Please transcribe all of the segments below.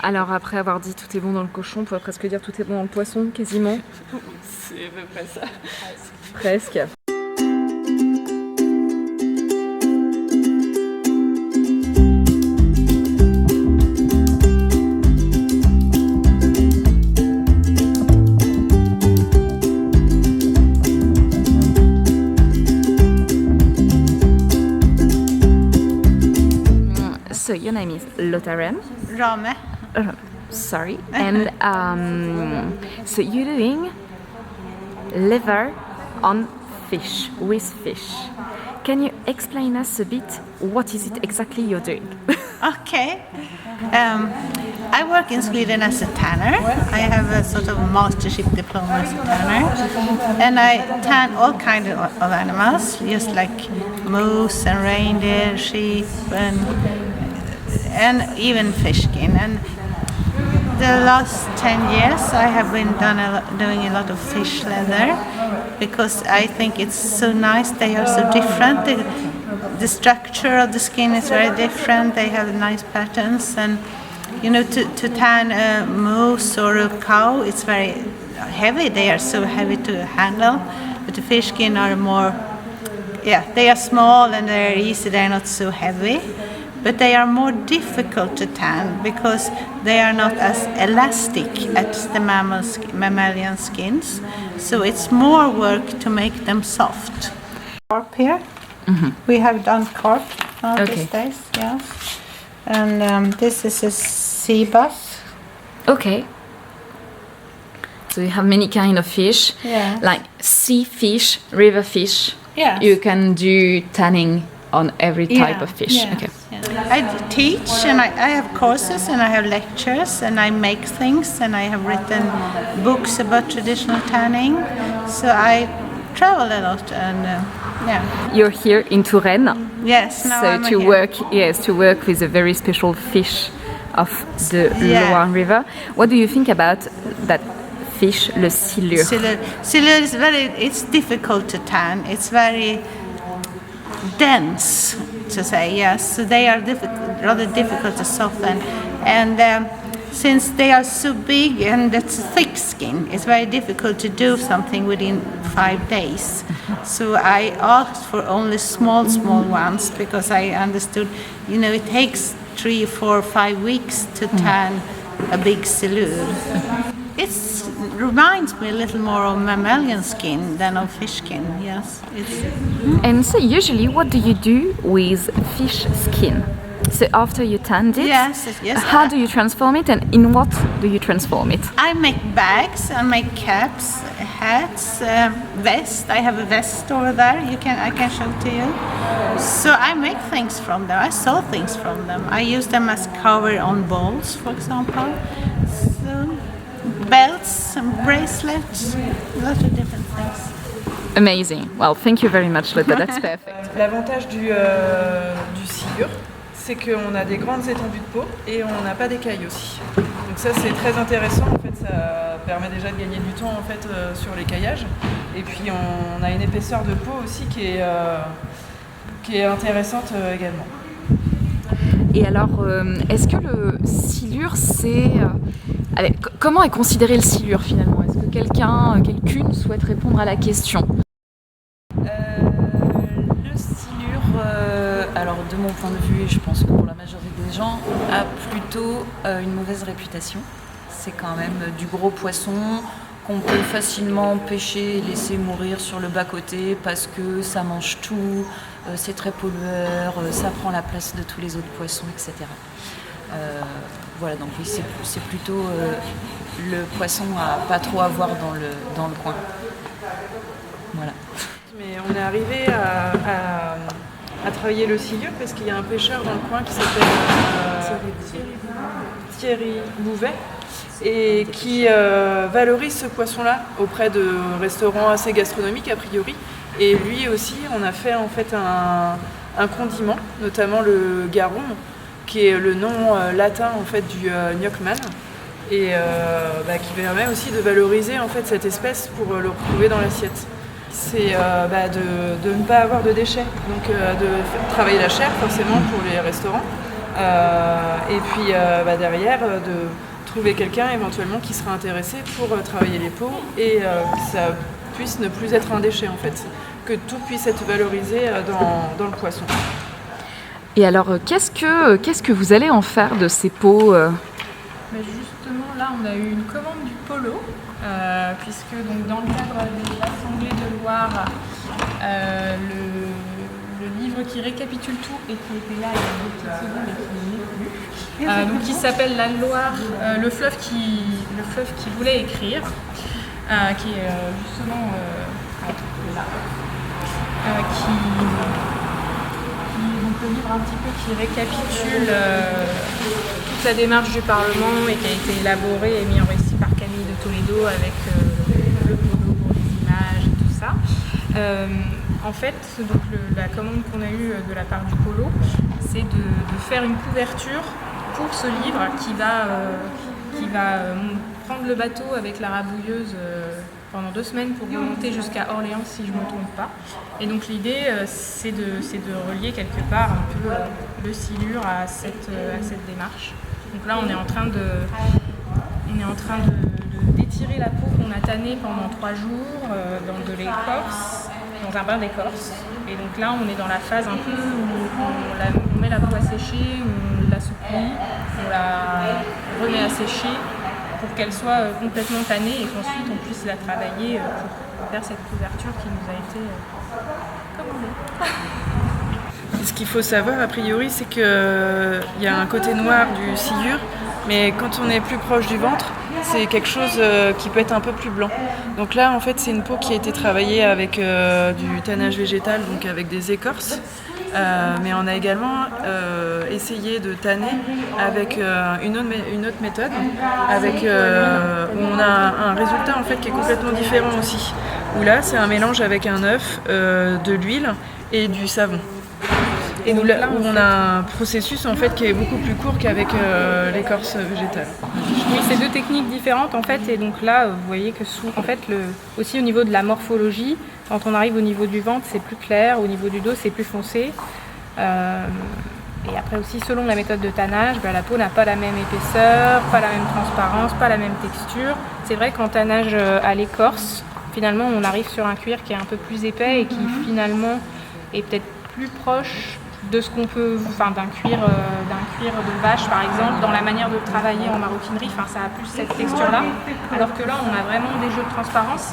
Alors après avoir dit tout est bon dans le cochon, on pourrait presque dire tout est bon dans le poisson, quasiment. C'est à peu près ça. Presque. So your name is Lotta Rem. Rame. Sorry. And so you're doing liver on fish, with fish. Can you explain us a bit what is it exactly you're doing? Okay. I work in Sweden as a tanner. I have a sort of mastership diploma as a tanner. And I tan all kinds of animals, just like moose and reindeer, sheep, and even fish skin. And the last 10 years I have been doing a lot of fish leather because I think it's so nice. They are so different. The structure of the skin is very different. They have nice patterns, and you know, to tan a moose or a cow, it's very heavy. They are so heavy to handle. But the fish skin are more, they are small and they're easy. They're not so heavy. But they are more difficult to tan because they are not as elastic as the mammalian skins. So it's more work to make them soft. Carp here. Mm-hmm. We have done carp these days, yes. And this is a sea bass. Okay. So you have many kind of fish, like sea fish, river fish. Yeah. You can do tanning on every type of fish. Yes, Okay. yes. I teach and I have courses and I have lectures and I make things and I have written books about traditional tanning. So I travel a lot and You're here in Touraine. Yes. Now So I'm to here. work with a very special fish of the Loire River. What do you think about that fish, le silure? Silure is it's difficult to tan. It's very dense, to say, yes. So they are rather difficult to soften. And since they are so big and it's thick skin, it's very difficult to do something within 5 days. So I asked for only small ones because I understood, you know, it takes 3, 4, 5 weeks to tan a big silure. It reminds me a little more of mammalian skin than of fish skin, yes. And so usually what do you do with fish skin? So after you tanned it, yes. How do you transform it and in what do you transform it? I make bags, I make caps, hats, vest. I have a vest over there. I can show to you. So I make things from them. I sew things from them. I use them as cover on bowls, for example. So belts and bracelets, a lot of different things. Amazing. Well, thank you very much, Lotta. That's perfect. L'avantage du silure, c'est qu'on a des grandes étendues de peau et on n'a pas d'écailles aussi. Donc ça c'est très intéressant, en fait ça permet déjà de gagner du temps en fait sur l'écaillage. Et puis on a une épaisseur de peau aussi qui est intéressante également. Et alors, est-ce que le silure, comment est considéré le silure finalement? Est-ce que quelqu'une souhaite répondre à la question? Le silure, alors de mon point de vue, et je pense que pour la majorité des gens, a plutôt une mauvaise réputation. C'est quand même du gros poisson qu'on peut facilement pêcher et laisser mourir sur le bas-côté parce que ça mange tout, c'est très pollueur, ça prend la place de tous les autres poissons, etc. Voilà, donc oui, c'est plutôt le poisson à pas trop avoir dans le coin. Voilà. Mais on est arrivé à travailler le silure parce qu'il y a un pêcheur dans le coin qui s'appelle Thierry Bouvet et qui valorise ce poisson-là auprès de restaurants assez gastronomiques a priori. Et lui aussi, on a fait en fait un condiment, notamment le garum, qui est le nom latin en fait du gnoccman, et qui permet aussi de valoriser en fait cette espèce pour le retrouver dans l'assiette. C'est de ne pas avoir de déchets, donc de travailler la chair forcément pour les restaurants, Et puis derrière, de trouver quelqu'un éventuellement qui sera intéressé pour travailler les peaux et que ça puisse ne plus être un déchet en fait, que tout puisse être valorisé dans le poisson. Et alors, qu'est-ce que vous allez en faire de ces peaux Mais justement, là, on a eu une commande du polo, puisque donc, dans le cadre des Assemblées de Loire, le livre qui récapitule tout et qui était là il y a 2 petites secondes et qui n'est plus, donc, qui s'appelle La Loire, le fleuve qui voulait écrire, qui est justement là, donc le livre un petit peu qui récapitule toute la démarche du Parlement et qui a été élaboré et mis en récit par Camille de Toledo avec le polo pour les images et tout ça. En fait, donc la commande qu'on a eue de la part du polo, c'est de faire une couverture pour ce livre qui va prendre le bateau avec la rabouilleuse pendant 2 semaines pour remonter jusqu'à Orléans si je ne me trompe pas. Et donc l'idée c'est de relier quelque part un peu le silure à cette démarche. Donc là on est en train d'étirer la peau qu'on a tannée pendant 3 jours dans de l'écorce, dans un bain d'écorce. Et donc là on est dans la phase un peu où on met la peau à sécher, on l'assouplit, on la remet à sécher pour qu'elle soit complètement tannée et qu'ensuite on puisse la travailler pour faire cette couverture qui nous a été commandée. Ce qu'il faut savoir a priori, c'est qu'il y a un côté noir du silure, mais quand on est plus proche du ventre, c'est quelque chose qui peut être un peu plus blanc. Donc là en fait c'est une peau qui a été travaillée avec du tannage végétal, donc avec des écorces. Mais on a également essayé de tanner avec une autre méthode, où on a un résultat en fait qui est complètement différent aussi. Où là, c'est un mélange avec un œuf, de l'huile et du savon. Et nous, là, on a un processus en fait qui est beaucoup plus court qu'avec l'écorce végétale. Oui, c'est 2 techniques différentes en fait, et donc là, vous voyez que aussi au niveau de la morphologie, quand on arrive au niveau du ventre, c'est plus clair, au niveau du dos, c'est plus foncé. Et après aussi, selon la méthode de tannage, la peau n'a pas la même épaisseur, pas la même transparence, pas la même texture. C'est vrai qu'en tannage à l'écorce, finalement, on arrive sur un cuir qui est un peu plus épais et qui finalement est peut-être plus proche de ce qu'on peut, d'un cuir de vache par exemple, dans la manière de travailler en maroquinerie, ça a plus cette texture-là, alors que là on a vraiment des jeux de transparence,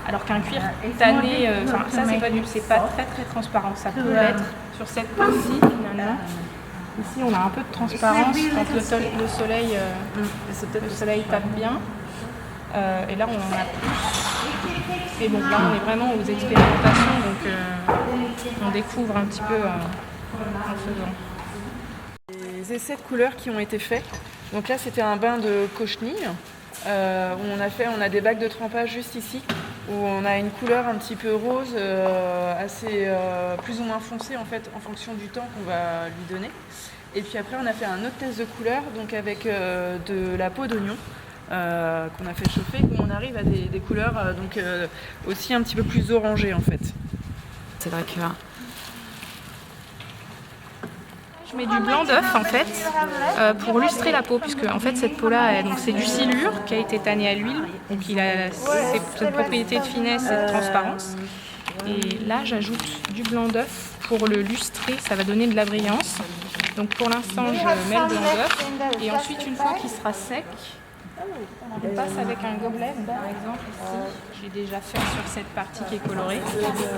alors qu'un cuir tanné, ça c'est pas très très transparent, ça peut l'être sur cette peau-ci finalement. Ici on a un peu de transparence quand le soleil tape bien, et là on en a plus. Et bon là on est vraiment aux expérimentations, donc on découvre un petit peu en faisant. Les essais de couleurs qui ont été faits. Donc là c'était un bain de cochenille où on a des bacs de trempage juste ici où on a une couleur un petit peu rose, assez plus ou moins foncée en fait en fonction du temps qu'on va lui donner. Et puis après on a fait un autre test de couleur donc avec de la peau d'oignon qu'on a fait chauffer, où on arrive à des couleurs aussi un petit peu plus orangées en fait. C'est vrai que je mets du blanc d'œuf en fait pour lustrer la peau, puisque en fait cette peau là c'est du silure qui a été tanné à l'huile, donc il a cette propriété de finesse et de transparence. Et là j'ajoute du blanc d'œuf pour le lustrer, ça va donner de la brillance. Donc pour l'instant je mets le blanc d'œuf et ensuite une fois qu'il sera sec, on passe avec un gobelet, par exemple ici, j'ai déjà fait sur cette partie qui est colorée,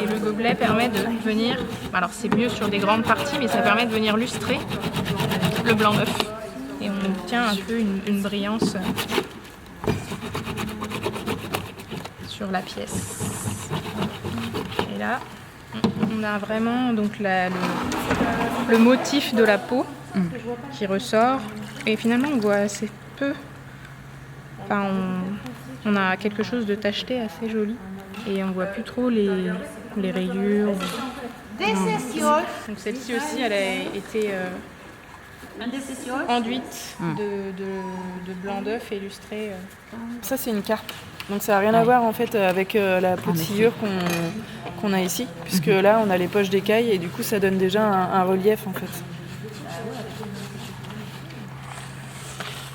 et le gobelet permet de venir, alors c'est mieux sur des grandes parties, mais ça permet de venir lustrer le blanc d'œuf, et on obtient un peu une brillance sur la pièce. Et là, on a vraiment donc le motif de la peau qui ressort, et finalement on voit assez peu. On a quelque chose de tacheté assez joli et on voit plus trop les rayures. Donc celle-ci aussi, elle a été enduite de blanc d'œuf et lustrée. Ça c'est une carpe. Donc ça n'a rien à voir en fait avec la peau de silure qu'on a ici, puisque là on a les poches d'écailles et du coup ça donne déjà un relief en fait.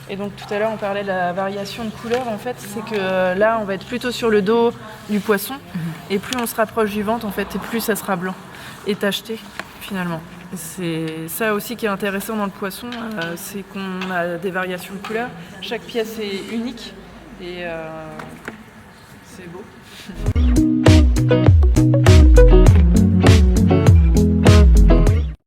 Et donc tout à l'heure on parlait de la variation de couleur, en fait c'est que là on va être plutôt sur le dos du poisson et plus on se rapproche du ventre en fait et plus ça sera blanc et tacheté finalement. Et c'est ça aussi qui est intéressant dans le poisson, c'est qu'on a des variations de couleurs, chaque pièce est unique et c'est beau.